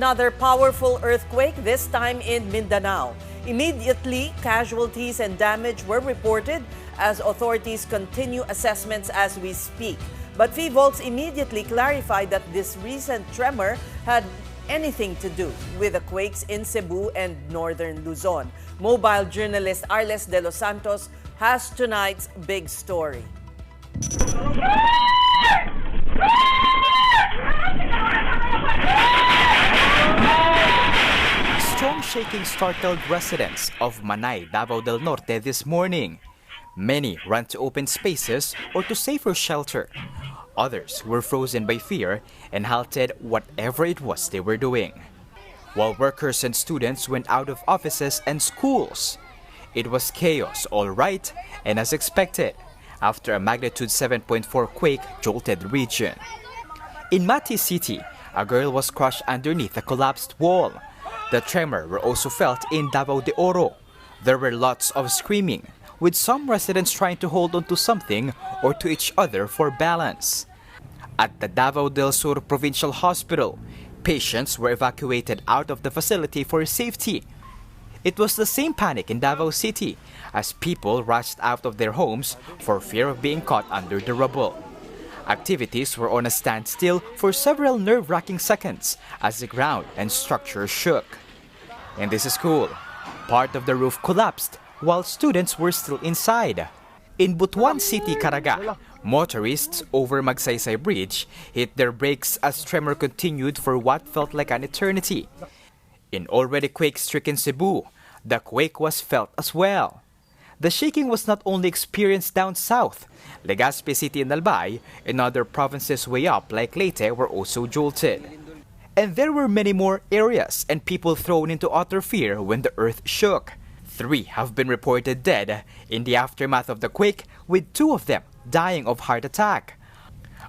Another powerful earthquake, this time in Mindanao. Immediately, casualties and damage were reported as authorities continue assessments as we speak. But PHIVOLCS immediately clarified that this recent tremor had anything to do with the quakes in Cebu and northern Luzon. Mobile journalist Arles de los Santos has tonight's big story. Strong shaking startled residents of Manay, Davao del Norte this morning. Many ran to open spaces or to safer shelter. Others were frozen by fear and halted whatever it was they were doing. While workers and students went out of offices and schools, it was chaos, all right, and as expected, after a magnitude 7.4 quake jolted the region. In Mati City, a girl was crushed underneath a collapsed wall. The tremor were also felt in Davao de Oro. There were lots of screaming, with some residents trying to hold on to something or to each other for balance. At the Davao del Sur Provincial Hospital, patients were evacuated out of the facility for safety. It was the same panic in Davao City as people rushed out of their homes for fear of being caught under the rubble. Activities were on a standstill for several nerve-wracking seconds as the ground and structure shook. In this school, part of the roof collapsed while students were still inside. In Butuan City, Caraga, motorists over Magsaysay Bridge hit their brakes as tremor continued for what felt like an eternity. In already quake-stricken Cebu, the quake was felt as well. The shaking was not only experienced down south. Legazpi City and Albay and other provinces way up like Leyte were also jolted. And there were many more areas and people thrown into utter fear when the earth shook. 3 have been reported dead in the aftermath of the quake, with 2 of them dying of heart attack.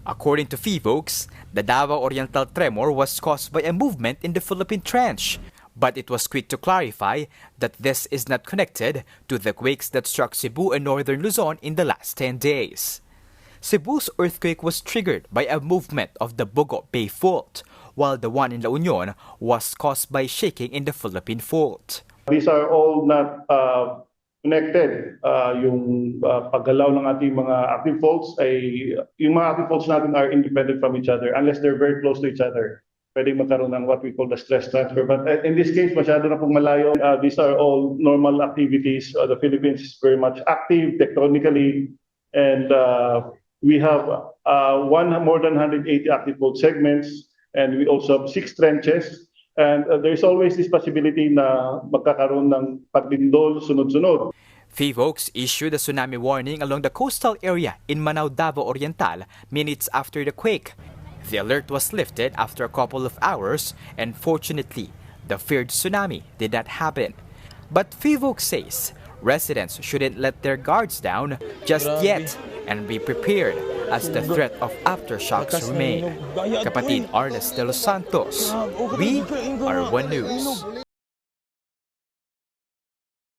According to PHIVOLCS, the Davao Oriental tremor was caused by a movement in the Philippine Trench. But it was quick to clarify that this is not connected to the quakes that struck Cebu and northern Luzon in the last 10 days. Cebu's earthquake was triggered by a movement of the Bugo Bay Fault, while the one in La Union was caused by shaking in the Philippine Fault. These are all not connected. Yung paggalaw ng ating mga active faults yung mga active faults natin are independent from each other unless they're very close to each other. Pwedeng magkaroon ng what we call the stress transfer. But in this case, masyado na pong malayo. These are all normal activities. The Philippines is very much active tectonically, and we have more than 180 active fault segments, and we also have 6 trenches. And there's always this possibility na magkakaroon ng paglindol sunod-sunod. PHIVOLCS issued a tsunami warning along the coastal area in Manao, Davao Oriental minutes after the quake. The alert was lifted after a couple of hours, and fortunately, the feared tsunami did not happen. But PHIVOLCS says residents shouldn't let their guards down just yet and be prepared as the threat of aftershocks remain. Kapatid Arles de los Santos, we are One News.